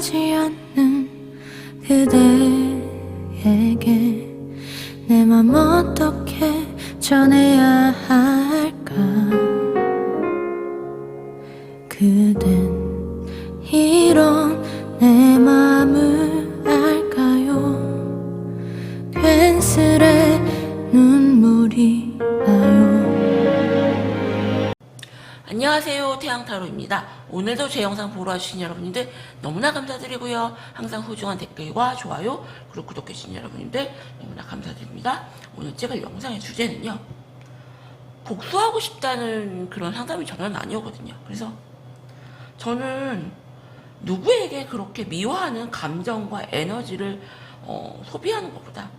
변하지 않는 그대에게 내 맘 어떻게 전해야 할까. 그댄 이런 내 맘을 알까요? 괜스레 눈물이 나요. 안녕하세요, 태양타로입니다. 오늘도 제 영상 보러 와주신 여러분들 너무나 감사드리고요. 항상 소중한 댓글과 좋아요 그리고 구독해주신 여러분들 너무나 감사드립니다. 오늘 찍을 영상의 주제는요, 복수하고 싶다는 그런 상담이 전혀 아니었거든요. 그래서 저는 누구에게 그렇게 미워하는 감정과 에너지를 소비하는 것보다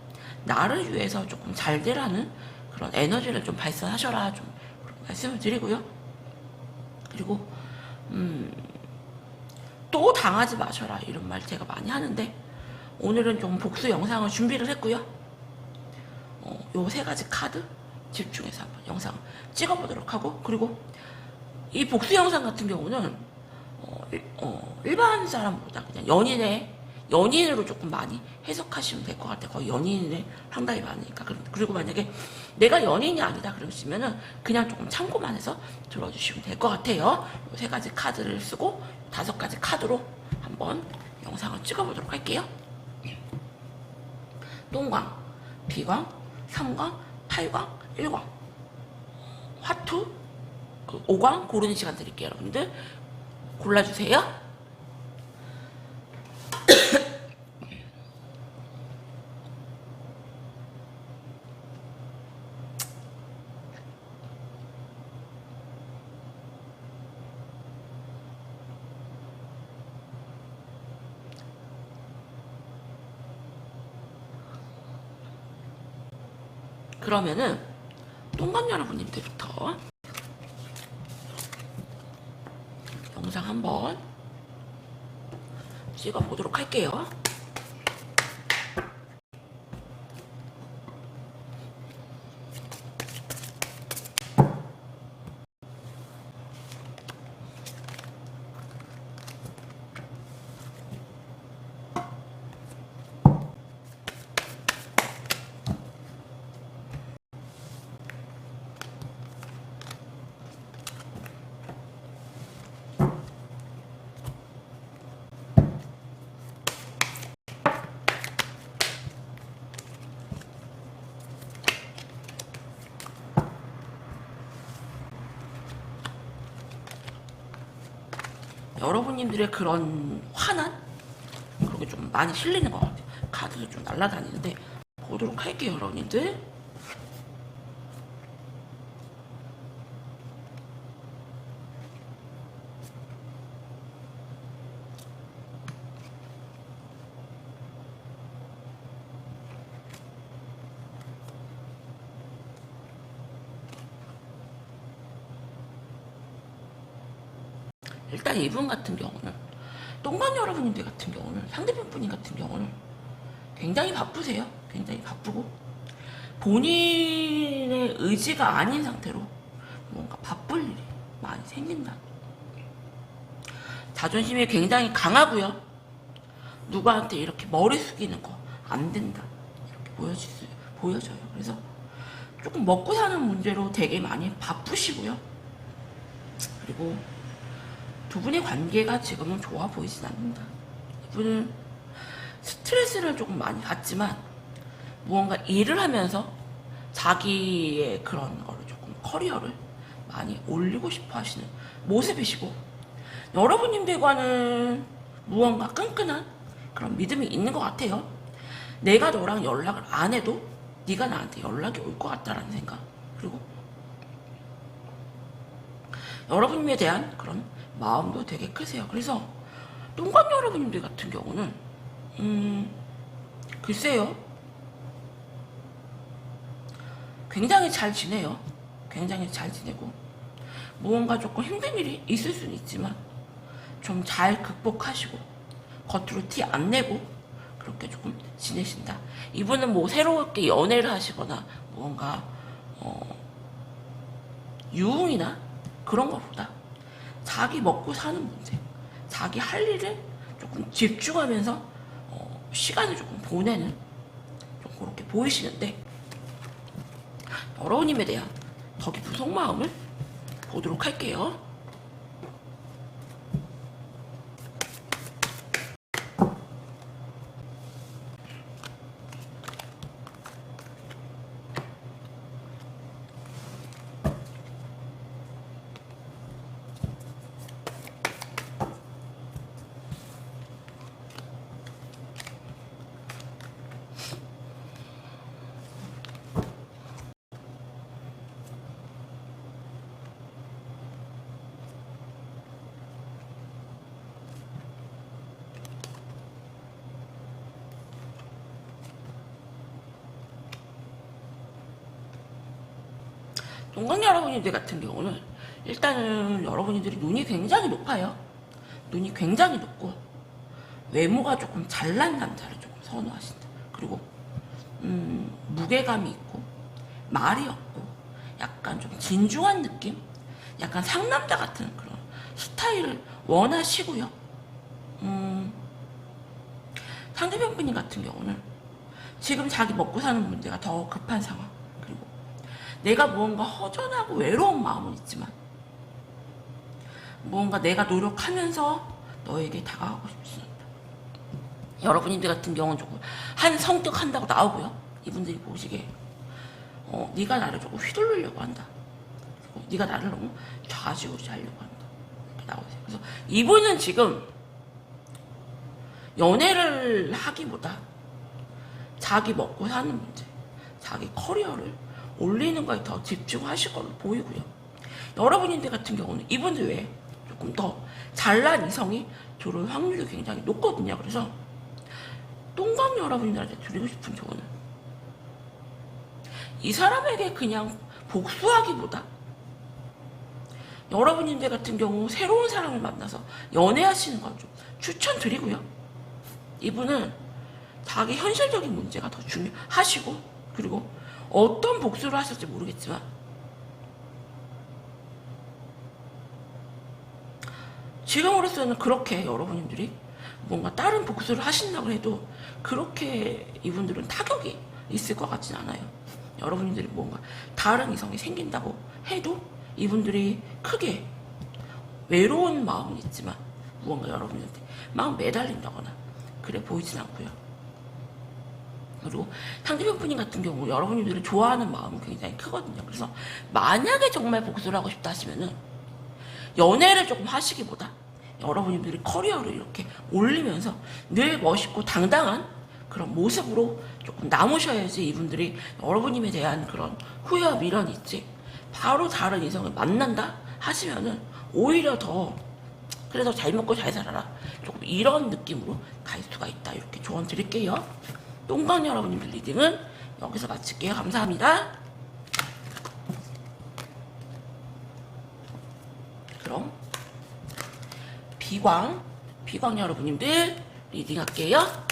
나를 위해서 조금 잘 되라는 그런 에너지를 좀 발산하셔라, 좀 그런 말씀을 드리고요. 그리고 또 당하지 마셔라, 이런 말 제가 많이 하는데, 오늘은 좀 복수 영상을 준비를 했고요. 요 세 가지 카드 집중해서 한번 영상 찍어보도록 하고, 그리고 이 복수 영상 같은 경우는 일반 사람보다 그냥 연인으로 조금 많이 해석하시면 될 것 같아요. 거의 연인의 상당히 많으니까. 그리고 만약에 내가 연인이 아니다 그러시면은 그냥 조금 참고만 해서 들어주시면 될 것 같아요. 이 세 가지 카드를 쓰고 5가지 카드로 한번 영상을 찍어보도록 할게요. 똥광, 비광, 삼광, 팔광, 일광, 화투, 5광 고르는 시간 드릴게요. 여러분들 골라주세요. 그러면은 똥간 여러분님들부터 영상 한번 찍어보도록 할게요. 여러분님들의 그런 화난? 그런 게 좀 많이 실리는 것 같아요. 카드도 좀 날아다니는데 보도록 할게요, 여러분들. 일단 이분 같은 경우는, 똥간 여러분들 같은 경우는, 상대편 분인 같은 경우는 굉장히 바쁘세요. 굉장히 바쁘고 본인의 의지가 아닌 상태로 뭔가 바쁠 일이 많이 생긴다. 자존심이 굉장히 강하고요. 누구한테 이렇게 머리 숙이는 거 안 된다, 이렇게 보여져요. 그래서 조금 먹고 사는 문제로 되게 많이 바쁘시고요. 그리고 두 분의 관계가 지금은 좋아 보이진 않는다. 이분은 스트레스를 조금 많이 받지만 무언가 일을 하면서 자기의 그런 거를 조금 커리어를 많이 올리고 싶어 하시는 모습이시고, 여러분님들과는 무언가 끈끈한 그런 믿음이 있는 것 같아요. 내가 너랑 연락을 안 해도 네가 나한테 연락이 올 것 같다라는 생각, 그리고 여러분님에 대한 그런 마음도 되게 크세요. 그래서 똥간 여러분들 같은 경우는 글쎄요, 굉장히 잘 지내요. 굉장히 잘 지내고 무언가 조금 힘든 일이 있을 수는 있지만 좀 잘 극복하시고 겉으로 티 안 내고 그렇게 조금 지내신다. 이분은 뭐 새롭게 연애를 하시거나 무언가 유흥이나 그런 것보다 자기 먹고 사는 문제, 자기 할 일을 조금 집중하면서 시간을 조금 보내는 좀 그렇게 보이시는데 여러분님에 대한 더 깊은 속마음을 보도록 할게요. 동강 여러분들 같은 경우는 일단은 여러분들이 눈이 굉장히 높아요. 눈이 굉장히 높고 외모가 조금 잘난 남자를 조금 선호하신다. 그리고 무게감이 있고 말이 없고 약간 좀 진중한 느낌? 약간 상남자 같은 그런 스타일을 원하시고요. 상대방 분님 같은 경우는 지금 자기 먹고 사는 문제가 더 급한 상황, 그리고 내가 무언가 허전하고 외로운 마음은 있지만 무언가 내가 노력하면서 너에게 다가가고 싶습니다. 여러분들 같은 경우는 조금 한 성격 한다고 나오고요. 이분들이 보시기에 네가 나를 조금 휘둘르려고 한다. 그리고 네가 나를 너무 좌지우지 하려고 한다. 이렇게 나오세요. 그래서 이분은 지금 연애를 하기보다 자기 먹고 사는 문제, 자기 커리어를 올리는 거에 더 집중하실 걸로 보이고요. 여러분들 같은 경우는 이분들 외에 조금 더 잘난 이성이 들어올 확률이 굉장히 높거든요. 그래서 동강 여러분들한테 드리고 싶은 조언은 이 사람에게 그냥 복수하기보다 여러분들 같은 경우 새로운 사람을 만나서 연애하시는 걸 좀 추천드리고요. 이분은 자기 현실적인 문제가 더 중요하시고, 그리고 어떤 복수를 하실지 모르겠지만 지금으로서는 그렇게 여러분들이 뭔가 다른 복수를 하신다고 해도 그렇게 이분들은 타격이 있을 것 같진 않아요. 여러분들이 뭔가 다른 이성이 생긴다고 해도 이분들이 크게 외로운 마음은 있지만 무언가 여러분한테 막 매달린다거나 그래 보이진 않고요. 그리고 상대방 분인 같은 경우 여러분들이 좋아하는 마음은 굉장히 크거든요. 그래서 만약에 정말 복수를 하고 싶다 하시면은 연애를 조금 하시기보다 여러분들이 커리어를 이렇게 올리면서 늘 멋있고 당당한 그런 모습으로 조금 남으셔야지 이분들이 여러분님에 대한 그런 후회와 미련이 있지, 바로 다른 이성을 만난다 하시면은 오히려 더 그래서 잘 먹고 잘 살아라, 조금 이런 느낌으로 갈 수가 있다. 이렇게 조언 드릴게요. 똥강 여러분들 리딩은 여기서 마칠게요. 감사합니다. 그럼 비광 여러분님들 리딩 할게요.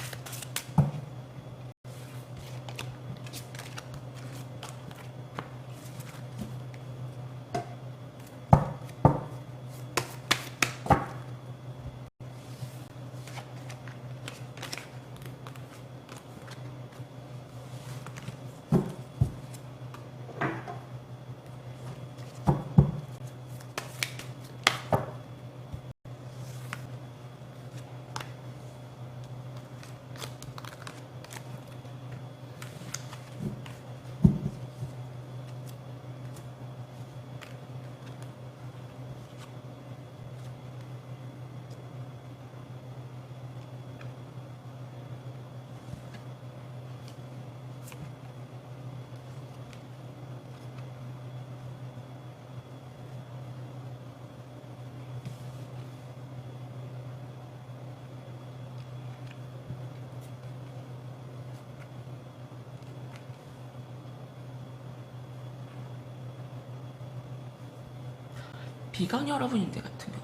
비강 여러분인데 같은 경우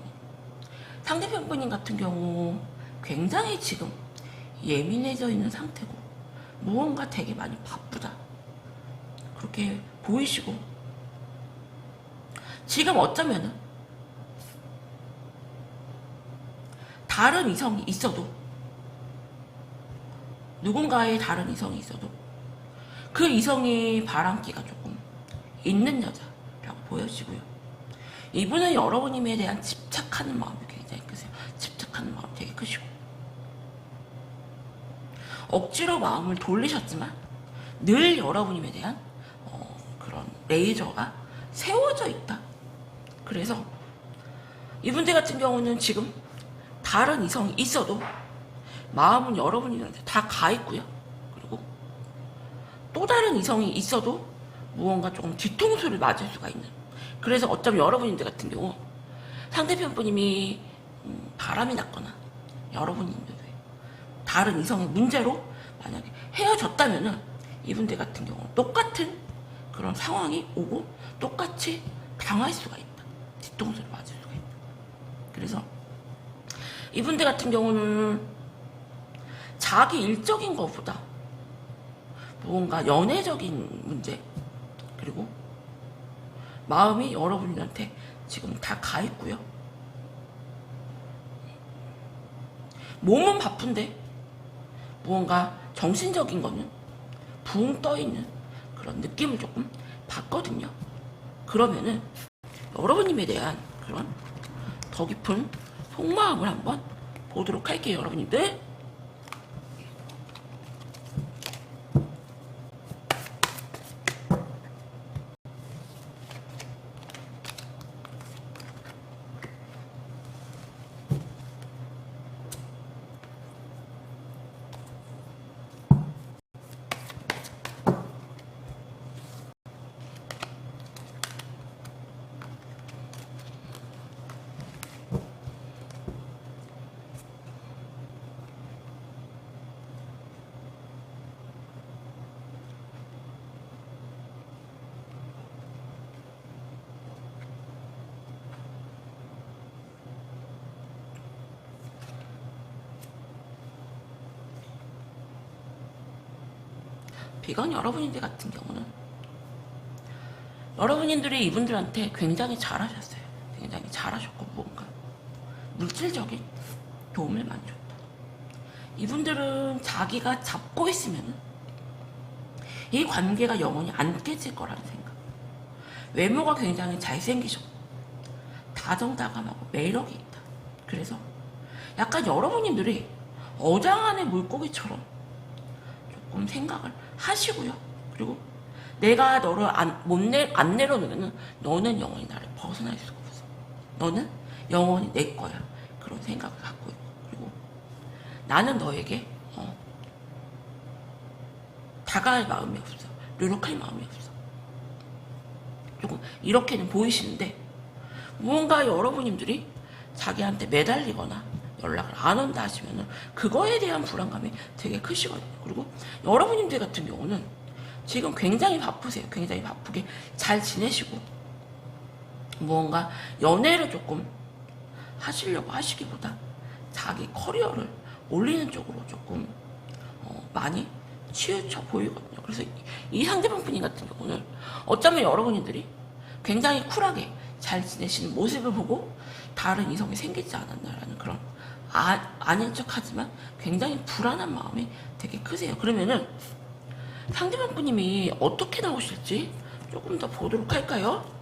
상대편 분인 같은 경우 굉장히 지금 예민해져 있는 상태고 무언가 되게 많이 바쁘다 그렇게 보이시고, 지금 어쩌면은 다른 이성이 있어도, 누군가의 다른 이성이 있어도 그 이성이 바람기가 조금 있는 여자라고 보여지고요. 이분은 여러분님에 대한 집착하는 마음이 굉장히 크세요. 집착하는 마음이 되게 크시고, 억지로 마음을 돌리셨지만 늘 여러분님에 대한 그런 레이저가 세워져 있다. 그래서 이분들 같은 경우는 지금 다른 이성이 있어도 마음은 여러분들한테 다 가 있고요. 그리고 또 다른 이성이 있어도 무언가 조금 뒤통수를 맞을 수가 있는, 그래서 어쩌면 여러분들 같은 경우 상대편 분님이 바람이 났거나 여러분들 다른 이성의 문제로 만약에 헤어졌다면은 이분들 같은 경우는 똑같은 그런 상황이 오고 똑같이 당할 수가 있다. 뒤통수를 맞을 수가 있다. 그래서 이분들 같은 경우는 자기 일적인 것보다 무언가 연애적인 문제, 그리고 마음이 여러분들한테 지금 다 가 있고요. 몸은 바쁜데 무언가 정신적인 거는 붕 떠있는 그런 느낌을 조금 받거든요. 그러면은 여러분님에 대한 그런 더 깊은 속마음을 한번 보도록 할게요, 여러분님들. 비건 여러분들 같은 경우는 여러분들이 이분들한테 굉장히 잘하셨어요. 굉장히 잘하셨고 무언가 물질적인 도움을 많이 줬다. 이분들은 자기가 잡고 있으면 이 관계가 영원히 안 깨질 거라는 생각. 외모가 굉장히 잘생기셨고 다정다감하고 매력이 있다. 그래서 약간 여러분들이 어장 안의 물고기처럼 조금 생각을 하시고요. 그리고 내가 너를 안 내려놓으면 너는 영원히 나를 벗어날 수가 없어. 너는 영원히 내 거야. 그런 생각을 갖고 있고, 그리고 나는 너에게 다가갈 마음이 없어. 노력할 마음이 없어. 조금 이렇게는 보이시는데 무언가 여러분들이 자기한테 매달리거나 연락을 안 온다 하시면은 그거에 대한 불안감이 되게 크시거든요. 그리고 여러분들 같은 경우는 지금 굉장히 바쁘세요. 굉장히 바쁘게 잘 지내시고 무언가 연애를 조금 하시려고 하시기보다 자기 커리어를 올리는 쪽으로 조금 많이 치우쳐 보이거든요. 그래서 이 상대방 분인 같은 경우는 어쩌면 여러분들이 굉장히 쿨하게 잘 지내시는 모습을 보고 다른 이성이 생기지 않았나라는 그런 아닌 척하지만 굉장히 불안한 마음이 되게 크세요. 그러면은 상대방 분님이 어떻게 나오실지 조금 더 보도록 할까요?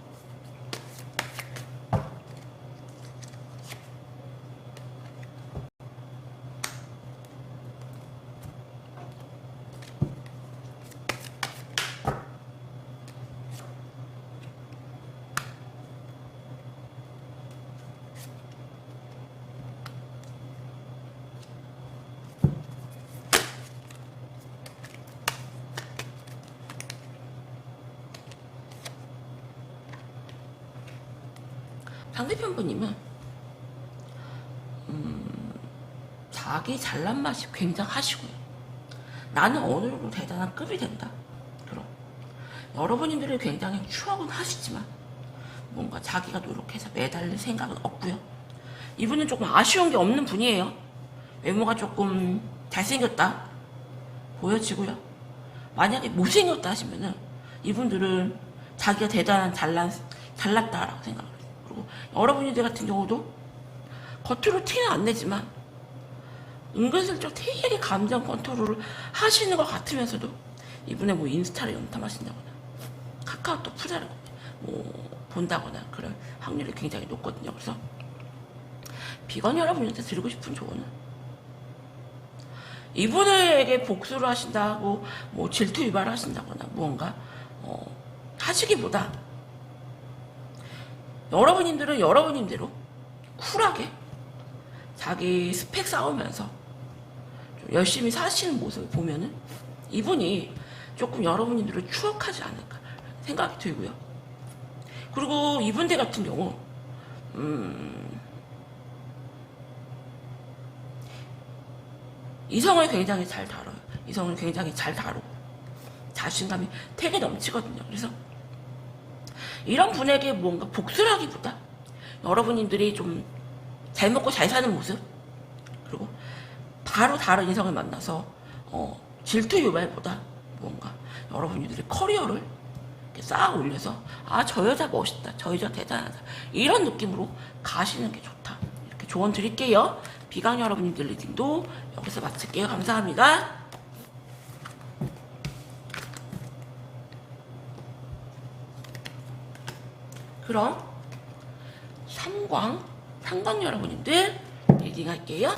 상대편 분님은 자기 잘난 맛이 굉장하시고요. 나는 어느 정도 대단한 급이 된다. 그럼 여러분들이 굉장히 추억은 하시지만 뭔가 자기가 노력해서 매달릴 생각은 없고요. 이분은 조금 아쉬운 게 없는 분이에요. 외모가 조금 잘생겼다 보여지고요. 만약에 못생겼다 하시면은 이분들은 자기가 대단한 잘났다라고 생각을 해요. 그리고 여러분들 같은 경우도 겉으로 티는 안 내지만 은근슬쩍 되게 감정 컨트롤을 하시는 것 같으면서도 이분의 뭐 인스타를 염탐하신다거나 카카오톡 푸자를 뭐 본다거나 그럴 확률이 굉장히 높거든요. 그래서 비건 여러분한테 드리고 싶은 조언은 이분에게 복수를 하신다고 뭐 질투 유발을 하신다거나 무언가 하시기보다 여러분님들은 여러분님대로 쿨하게 자기 스펙 쌓으면서 좀 열심히 사시는 모습을 보면은 이분이 조금 여러분들을 추억하지 않을까 생각이 들고요. 그리고 이분들 같은 경우 이성을 굉장히 잘 다뤄요. 이성을 굉장히 잘 다루고 자신감이 되게 넘치거든요. 그래서 이런 분에게 뭔가 복수를 하기보다 여러분들이 좀 잘 먹고 잘 사는 모습, 그리고 바로 다른 이성을 만나서 질투 유발보다 뭔가 여러분들의 커리어를 이렇게 쌓아 올려서 아, 저 여자 멋있다, 저 여자 대단하다, 이런 느낌으로 가시는 게 좋다, 이렇게 조언 드릴게요. 비강 여러분들 리딩도 여기서 마칠게요. 감사합니다. 그럼 상광 여러분들 리딩 할게요.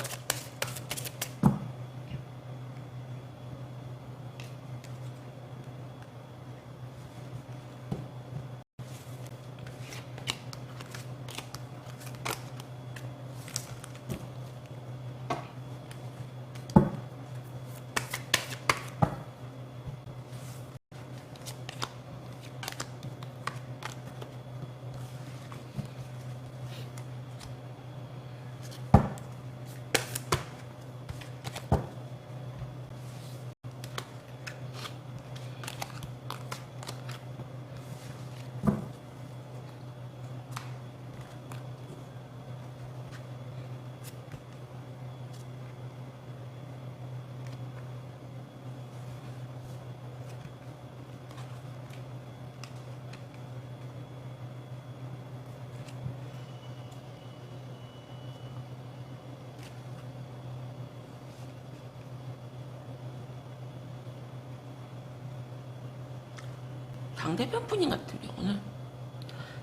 상대편 분인 같은 경우는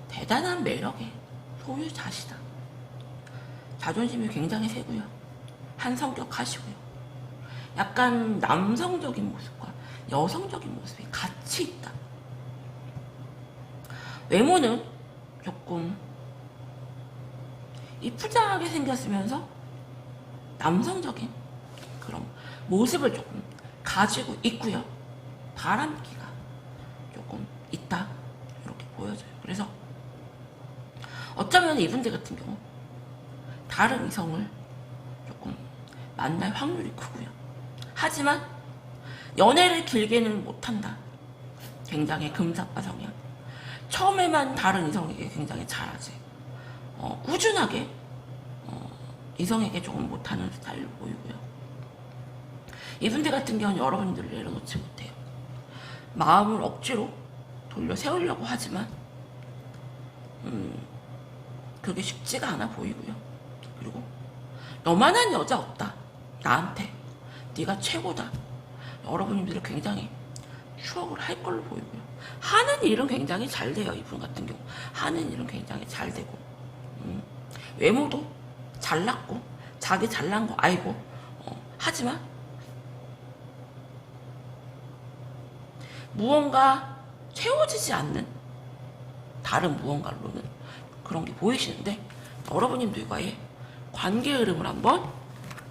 대단한 매력의 소유자시다. 자존심이 굉장히 세고요. 한 성격 하시고요. 약간 남성적인 모습과 여성적인 모습이 같이 있다. 외모는 조금 이쁘장하게 생겼으면서 남성적인 그런 모습을 조금 가지고 있고요. 바람기가 조금 있다, 이렇게 보여져요. 그래서 어쩌면 이분들 같은 경우 다른 이성을 조금 만날 확률이 크고요. 하지만 연애를 길게는 못한다. 굉장히 금사빠 성향. 처음에만 다른 이성에게 굉장히 잘하지, 꾸준하게 이성에게 조금 못하는 스타일로 보이고요. 이분들 같은 경우는 여러분들을 내려놓지 못해요. 마음을 억지로 돌려 세우려고 하지만 그게 쉽지가 않아 보이고요. 그리고 너만한 여자 없다, 나한테 네가 최고다, 여러분들이 굉장히 추억을 할 걸로 보이고요. 하는 일은 굉장히 잘 돼요. 이분 같은 경우 하는 일은 굉장히 잘 되고, 외모도 잘났고 자기 잘난 거 알고, 하지만 무언가 채워지지 않는 다른 무언가로는 그런 게 보이시는데, 여러분님들과의 관계 흐름을 한번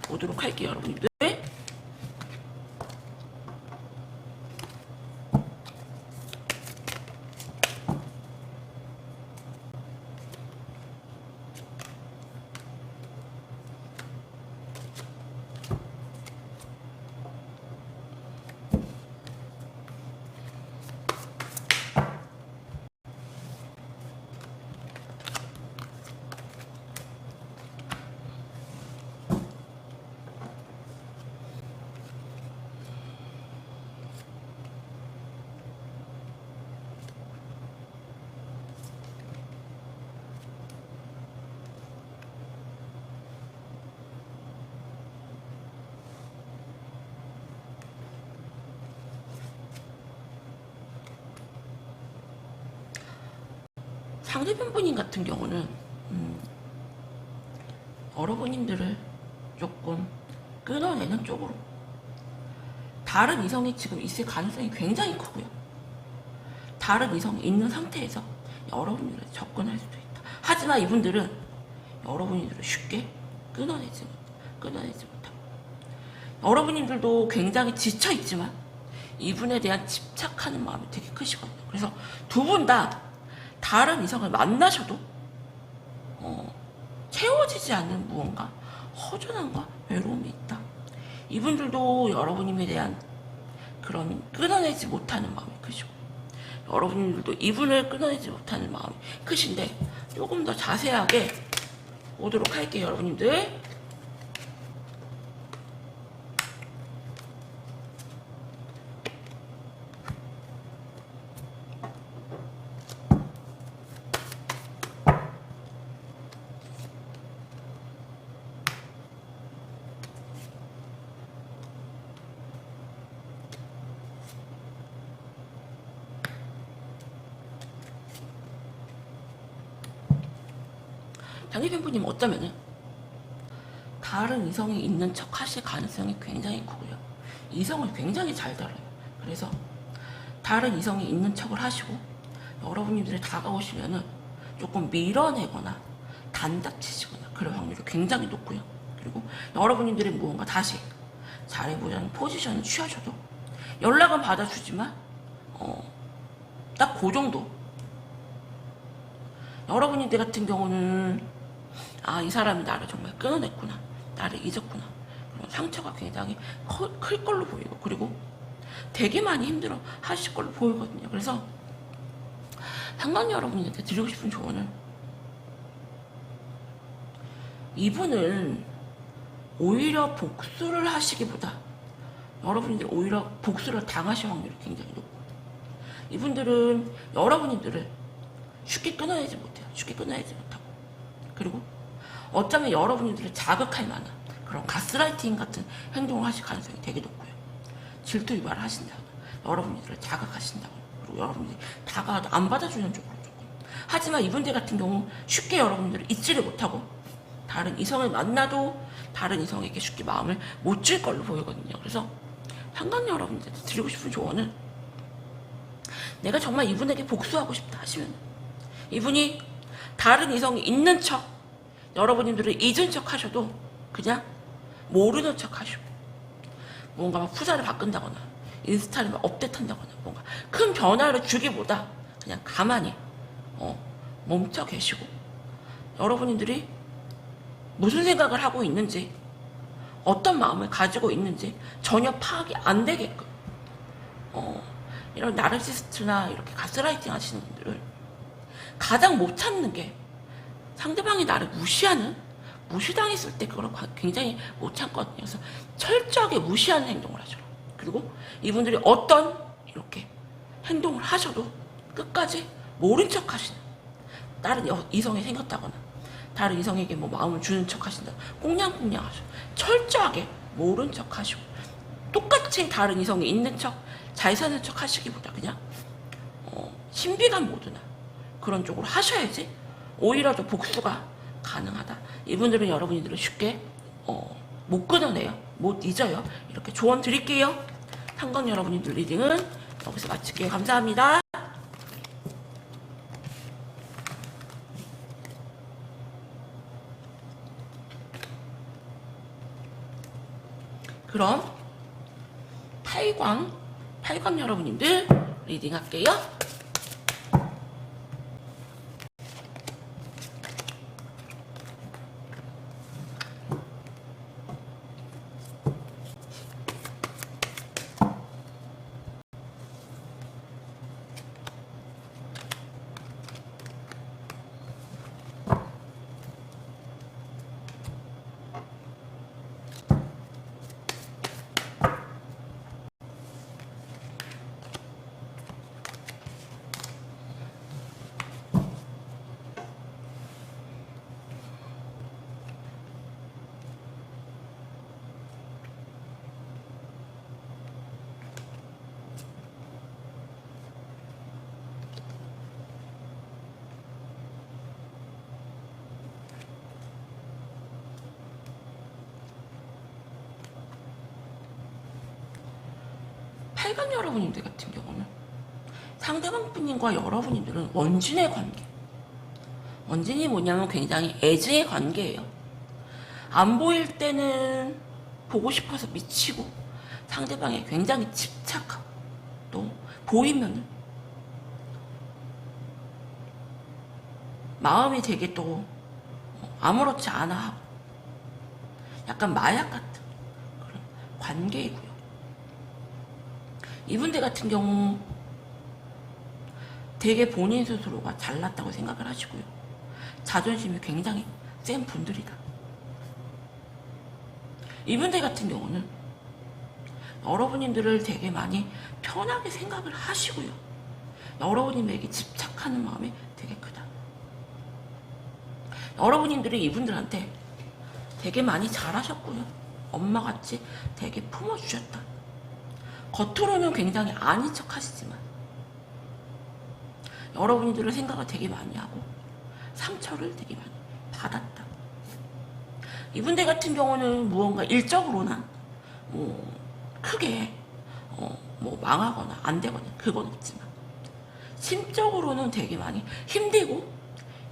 보도록 할게요. 여러분들, 상대편분님 같은 경우는 여러분님들을 조금 끊어내는 쪽으로 다른 이성이 지금 있을 가능성이 굉장히 크고요. 다른 이성이 있는 상태에서 여러분들을 접근할 수도 있다. 하지만 이분들은 여러분들을 쉽게 끊어내지 못하고 여러분들도 굉장히 지쳐있지만 이분에 대한 집착하는 마음이 되게 크시거든요. 그래서 두 분 다 다른 이성을 만나셔도 채워지지 않는 무언가 허전함과 외로움이 있다. 이분들도 여러분님에 대한 그런 끊어내지 못하는 마음이 크시고 여러분들도 이분을 끊어내지 못하는 마음이 크신데 조금 더 자세하게 보도록 할게요. 여러분님들 장기팬분님 어쩌면은 다른 이성이 있는 척 하실 가능성이 굉장히 크고요. 이성을 굉장히 잘 다뤄요. 그래서 다른 이성이 있는 척을 하시고 여러분들이 다가오시면은 조금 밀어내거나 단답치시거나 그럴 확률이 굉장히 높고요. 그리고 여러분들이 무언가 다시 잘해보자는 포지션을 취하셔도 연락은 받아주지만 딱 그 정도. 여러분들 같은 경우는 이 사람이 나를 정말 끊어냈구나, 나를 잊었구나, 그런 상처가 굉장히 클 걸로 보이고 그리고 되게 많이 힘들어 하실 걸로 보이거든요. 그래서 상관 여러분한테 드리고 싶은 조언은 이분은 오히려 복수를 하시기보다 여러분들이 오히려 복수를 당하실 확률이 굉장히 높고 이분들은 여러분들을 쉽게 끊어내지 못해요. 쉽게 끊어내지 못하고 그리고 어쩌면 여러분들을 자극할 만한 그런 가스라이팅 같은 행동을 하실 가능성이 되게 높고요. 질투 유발을 하신다거나 여러분들을 자극하신다거나 그리고 여러분들이 다가와도 안 받아주는 쪽으로 조금. 하지만 이분들 같은 경우 쉽게 여러분들을 잊지를 못하고 다른 이성을 만나도 다른 이성에게 쉽게 마음을 못 줄 걸로 보이거든요. 그래서 상관 여러분들한테 드리고 싶은 조언은 내가 정말 이분에게 복수하고 싶다 하시면 이분이 다른 이성이 있는 척 여러분들을 잊은 척 하셔도 그냥 모르는 척 하시고 뭔가 막 푸사를 바꾼다거나 인스타를 막 업데이트한다거나 뭔가 큰 변화를 주기보다 그냥 가만히 멈춰 계시고 여러분들이 무슨 생각을 하고 있는지 어떤 마음을 가지고 있는지 전혀 파악이 안 되게끔 이런 나르시스트나 이렇게 가스라이팅 하시는 분들을 가장 못 찾는 게 상대방이 나를 무시당했을 때 그걸 굉장히 못 참거든요. 그래서 철저하게 무시하는 행동을 하죠. 그리고 이분들이 어떤 이렇게 행동을 하셔도 끝까지 모른 척 하시는 다른 이성이 생겼다거나 다른 이성에게 뭐 마음을 주는 척 하신다 꽁냥꽁냥 하셔 철저하게 모른 척 하시고 똑같이 다른 이성이 있는 척 잘 사는 척 하시기보다 그냥 신비감 모드나 그런 쪽으로 하셔야지 오히려 더 복수가 가능하다. 이분들은 여러분들을 쉽게 못 끊어내요. 못 잊어요. 이렇게 조언 드릴게요. 상관 여러분들 리딩은 여기서 마칠게요. 감사합니다. 그럼 8강 여러분님들 리딩 할게요. 빨간 여러분님들 같은 경우는 상대방 분님과 여러분님들은 원진의 관계. 원진이 뭐냐면 굉장히 애증의 관계예요. 안 보일 때는 보고 싶어서 미치고 상대방에 굉장히 집착하고 또 보이면은 마음이 되게 또 아무렇지 않아 하고 약간 마약 같은 그런 관계이고요. 이분들 같은 경우 되게 본인 스스로가 잘났다고 생각을 하시고요. 자존심이 굉장히 센 분들이다. 이분들 같은 경우는 여러분님들을 되게 많이 편하게 생각을 하시고요. 여러분님에게 집착하는 마음이 되게 크다. 여러분님들이 이분들한테 되게 많이 잘하셨고요. 엄마같이 되게 품어주셨다. 겉으로는 굉장히 아닌 척 하시지만 여러분들을 생각을 되게 많이 하고 상처를 되게 많이 받았다. 이분들 같은 경우는 무언가 일적으로나 크게 망하거나 안 되거나 그건 없지만 심적으로는 되게 많이 힘들고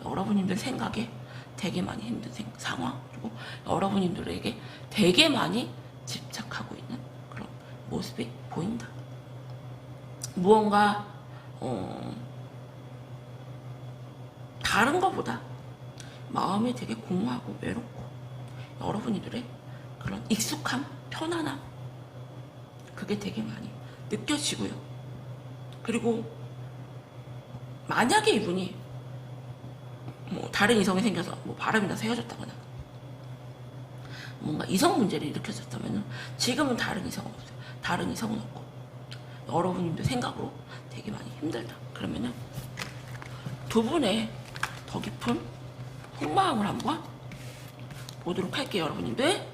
여러분님들 생각에 되게 많이 힘든 상황, 그리고 여러분님들에게 되게 많이 집착하고 있는 그런 모습이 보인다. 무언가 다른 것보다 마음이 되게 공허하고 외롭고 여러분들의 그런 익숙함, 편안함 그게 되게 많이 느껴지고요. 그리고 만약에 이분이 다른 이성이 생겨서 바람이 나서 헤어졌다거나 뭔가 이성 문제를 일으켰었다면 지금은 다른 이성은 없어요. 다른 이성은 없고 여러분님들 생각으로 되게 많이 힘들다. 그러면은 두 분의 더 깊은 속마음을 한번 보도록 할게요, 여러분님들.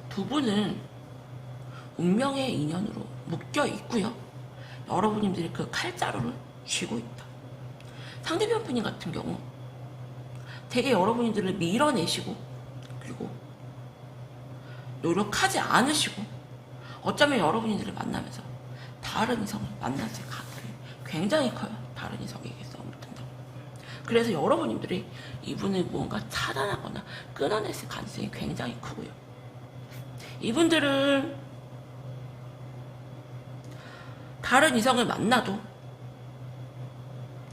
두 분은 운명의 인연으로 묶여 있고요. 여러분들이 그 칼자루를 쥐고 있다. 상대편 분님 같은 경우 되게 여러분들을 밀어내시고 그리고 노력하지 않으시고 어쩌면 여러분들을 만나면서 다른 이성을 만났을 가능성이 굉장히 커요. 다른 이성에게 싸움을 든다고. 그래서 여러분들이 이분을 무언가 차단하거나 끊어냈을 가능성이 굉장히 크고요. 이분들은 다른 이성을 만나도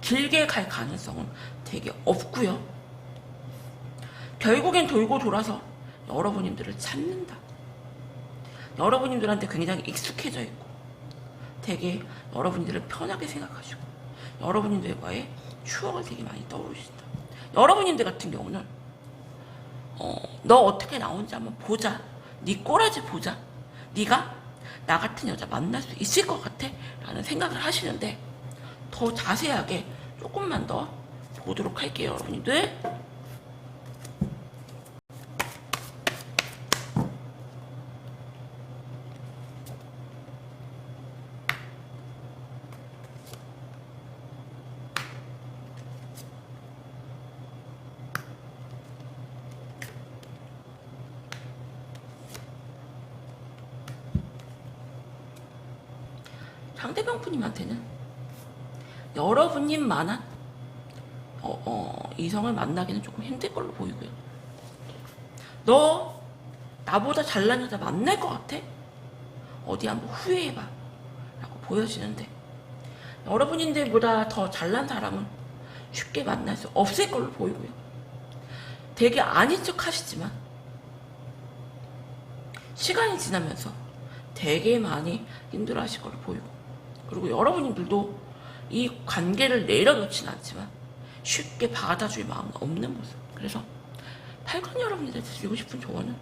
길게 갈 가능성은 되게 없고요. 결국엔 돌고 돌아서 여러분들을 찾는다. 여러분들한테 굉장히 익숙해져 있고 되게 여러분들을 편하게 생각하시고 여러분들과의 추억을 되게 많이 떠오르신다. 여러분들 같은 경우는 너 어떻게 나오는지 한번 보자. 네 꼬라지 보자. 네가 나 같은 여자 만날 수 있을 것 같아? 라는 생각을 하시는데 더 자세하게 조금만 더 보도록 할게요, 여러분들. 상대방 분님한테는 여러분님만한 이성을 만나기는 조금 힘들 걸로 보이고요. 너 나보다 잘난 여자 만날 것 같아? 어디 한번 후회해봐 라고 보여지는데 여러분들보다 더 잘난 사람은 쉽게 만날 수 없을 걸로 보이고요. 되게 아닌 척 하시지만 시간이 지나면서 되게 많이 힘들어 하실 걸로 보이고, 그리고 여러분들도 이 관계를 내려놓진 않지만 쉽게 받아줄 마음은 없는 모습. 그래서 8강 여러분들한테 드리고 싶은 조언은,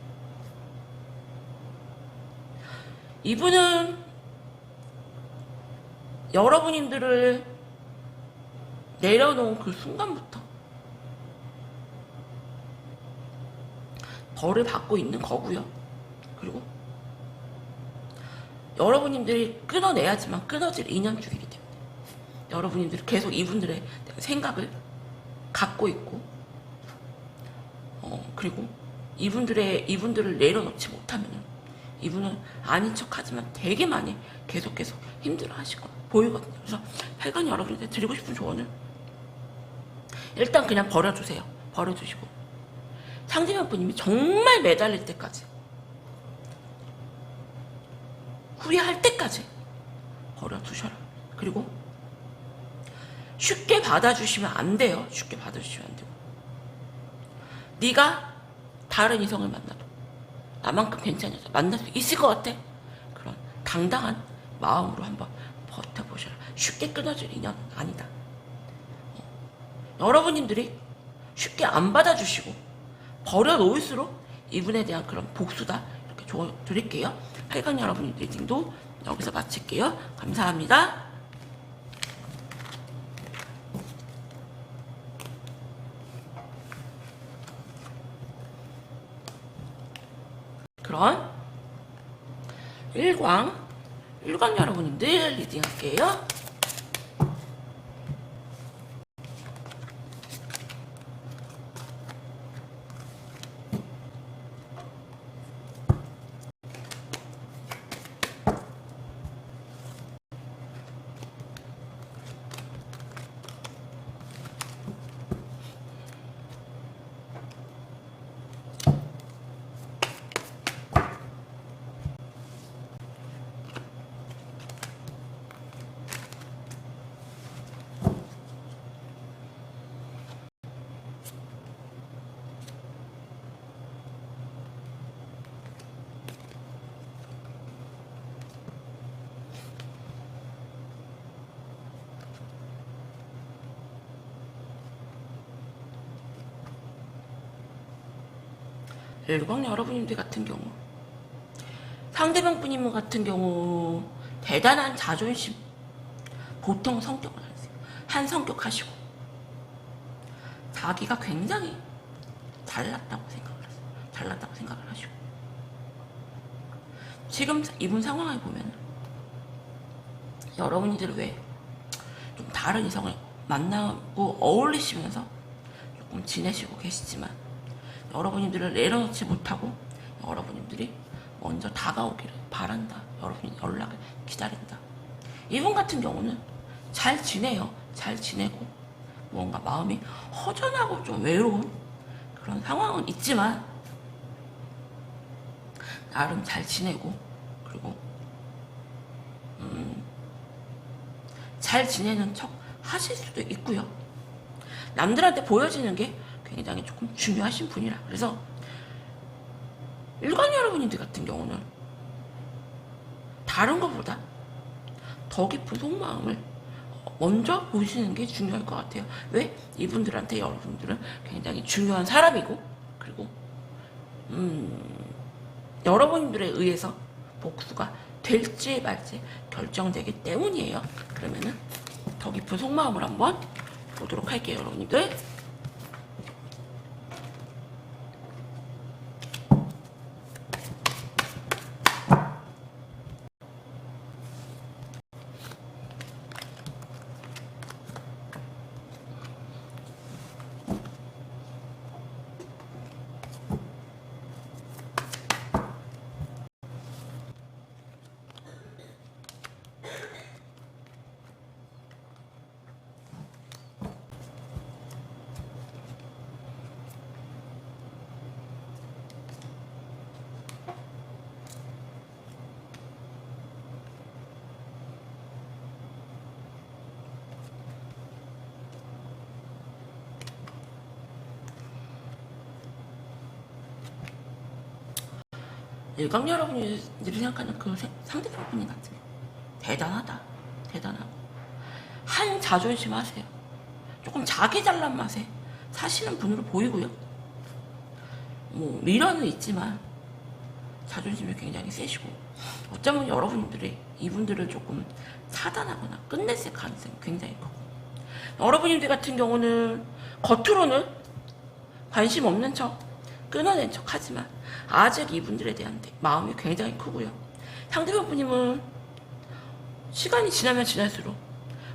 이분은 여러분들을 내려놓은 그 순간부터 벌을 받고 있는 거고요. 그리고 여러분들이 끊어내야지만 끊어질 인연줄이기 때문에 여러분들이 계속 이분들의 생각을 갖고 있고, 그리고 이분들을 내려놓지 못하면 이분은 아닌 척하지만 되게 많이 계속 힘들어 하실 거 보이거든요. 그래서 8강 여러분한테 드리고 싶은 조언은, 일단 그냥 버려주세요. 버려주시고 상대방 분님이 정말 매달릴 때까지, 후회할 때까지 버려두셔라. 그리고 쉽게 받아주시면 안 돼요. 쉽게 받아주시면 안 되고, 네가 다른 이성을 만나도 나만큼 괜찮은 여자 만날 수 있을 것 같아? 그런 당당한 마음으로 한번 버텨보셔라. 쉽게 끊어질 인연은 아니다. 여러분들이 쉽게 안 받아주시고 버려놓을수록 이분에 대한 그런 복수다, 이렇게 조언 드릴게요. 8강 여러분 리딩도 여기서 마칠게요. 감사합니다. 그럼 1강 여러분들 리딩할게요. 일광 여러분들 같은 경우, 상대방 분님 같은 경우 대단한 자존심, 보통 성격을 한 성격 하시고 자기가 굉장히 잘났다고 생각을 하시고, 지금 이분 상황을 보면 여러분들 왜 좀 다른 이성을 만나고 어울리시면서 조금 지내시고 계시지만 여러분들을 내려놓지 못하고 여러분들이 먼저 다가오기를 바란다. 여러분이 연락을 기다린다. 이분 같은 경우는 잘 지내요. 잘 지내고 뭔가 마음이 허전하고 좀 외로운 그런 상황은 있지만 나름 잘 지내고, 그리고 잘 지내는 척 하실 수도 있고요. 남들한테 보여지는 게 굉장히 조금 중요하신 분이라. 그래서 일관 여러분들 같은 경우는 다른 것보다 더 깊은 속마음을 먼저 보시는 게 중요할 것 같아요. 왜? 이분들한테 여러분들은 굉장히 중요한 사람이고, 그리고 여러분들에 의해서 복수가 될지 말지 결정되기 때문이에요. 그러면은 더 깊은 속마음을 한번 보도록 할게요, 여러분들. 일광 여러분들이 생각하는 그 상대방분이 같은 대단하다. 대단하고 한 자존심 하세요. 조금 자기 잘난 맛에 사시는 분으로 보이고요. 뭐 미련은 있지만 자존심이 굉장히 세시고 어쩌면 여러분들이 이분들을 조금 차단하거나 끝냈을 가능성이 굉장히 크고 여러분들 같은 경우는 겉으로는 관심 없는 척 끊어낸 척 하지만 아직 이분들에 대한 마음이 굉장히 크고요. 상대방 분님은 시간이 지나면 지날수록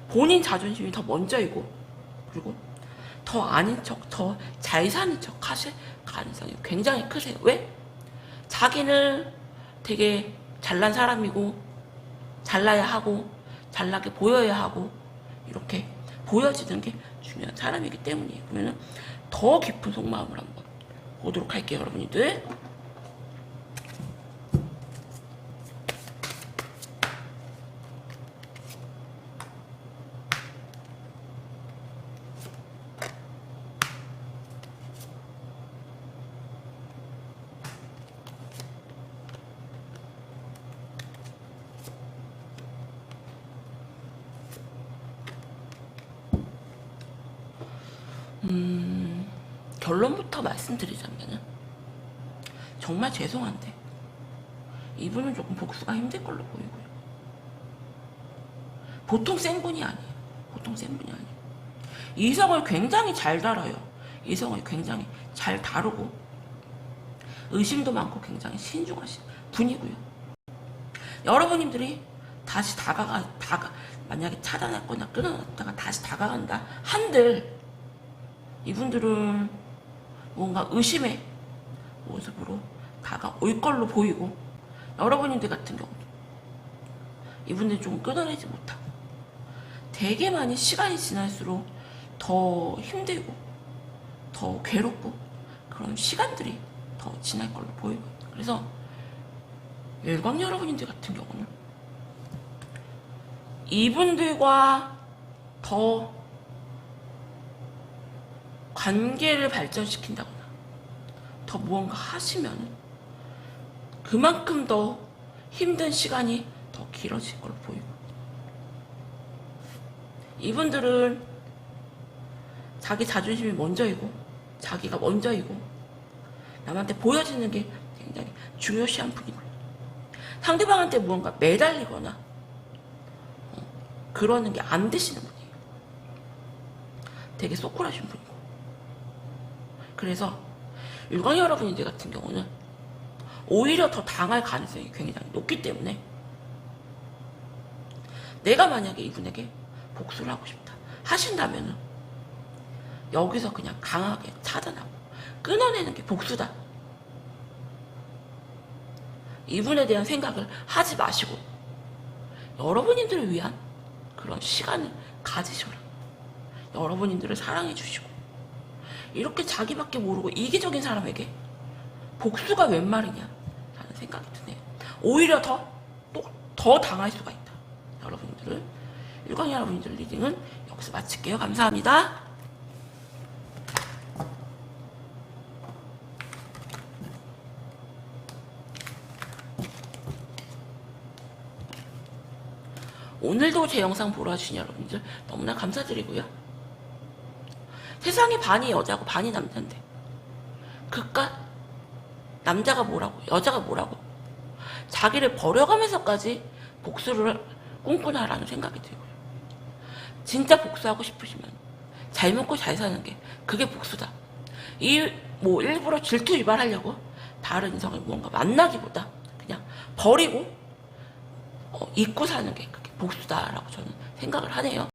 본인 자존심이 더 먼저이고 그리고 더 아닌 척, 더 잘 사는 척 하실 가능성이 굉장히 크세요. 왜? 자기는 되게 잘난 사람이고 잘나야 하고 잘나게 보여야 하고 이렇게 보여지는 게 중요한 사람이기 때문이에요. 그러면 더 깊은 속마음을 한번 보도록 할게요, 여러분들. 결론부터 말씀드리자면은 정말 죄송한데 이분은 조금 복수가 힘들 걸로 보이고요. 보통 센 분이 아니에요. 보통 센 분이 아니에요. 이성을 굉장히 잘 다뤄요. 이성을 굉장히 잘 다루고 의심도 많고 굉장히 신중하신 분이고요. 여러분님들이 다시 만약에 차단했거나 끊어놨다가 다시 다가간다 한들 이분들은 뭔가 의심의 모습으로 다가올 걸로 보이고 여러분들 같은 경우도 이분들이 좀 끊어내지 못하고 되게 많이 시간이 지날수록 더 힘들고 더 괴롭고 그런 시간들이 더 지날 걸로 보이고 그래서 일광 여러분들 같은 경우는 이분들과 더 관계를 발전시킨다거나 더 무언가 하시면 그만큼 더 힘든 시간이 더 길어질 걸로 보이고 이분들은 자기 자존심이 먼저이고 자기가 먼저이고 남한테 보여지는 게 굉장히 중요시한 분이고요. 상대방한테 무언가 매달리거나 그러는 게 안 되시는 분이에요. 되게 소쿨하신 분이고 그래서 일광 여러분들 같은 경우는 오히려 더 당할 가능성이 굉장히 높기 때문에 내가 만약에 이분에게 복수를 하고 싶다 하신다면은 여기서 그냥 강하게 차단하고 끊어내는 게 복수다. 이분에 대한 생각을 하지 마시고 여러분들을 위한 그런 시간을 가지셔라. 여러분들을 사랑해 주시고 이렇게 자기밖에 모르고 이기적인 사람에게 복수가 웬 말이냐 라는 생각이 드네요. 오히려 더 당할 수가 있다. 여러분들은 일광 여러분들 리딩은 여기서 마칠게요. 감사합니다. 오늘도 제 영상 보러 와주신 여러분들 너무나 감사드리고요. 세상의 반이 여자고 반이 남자인데 그깟 남자가 뭐라고 여자가 뭐라고 자기를 버려가면서까지 복수를 꿈꾸나라는 생각이 들고요. 진짜 복수하고 싶으시면 잘 먹고 잘 사는 게 그게 복수다. 일부러 질투 유발하려고 다른 이성을 뭔가 만나기보다 그냥 버리고 잊고 사는 게 그게 복수다라고 저는 생각을 하네요.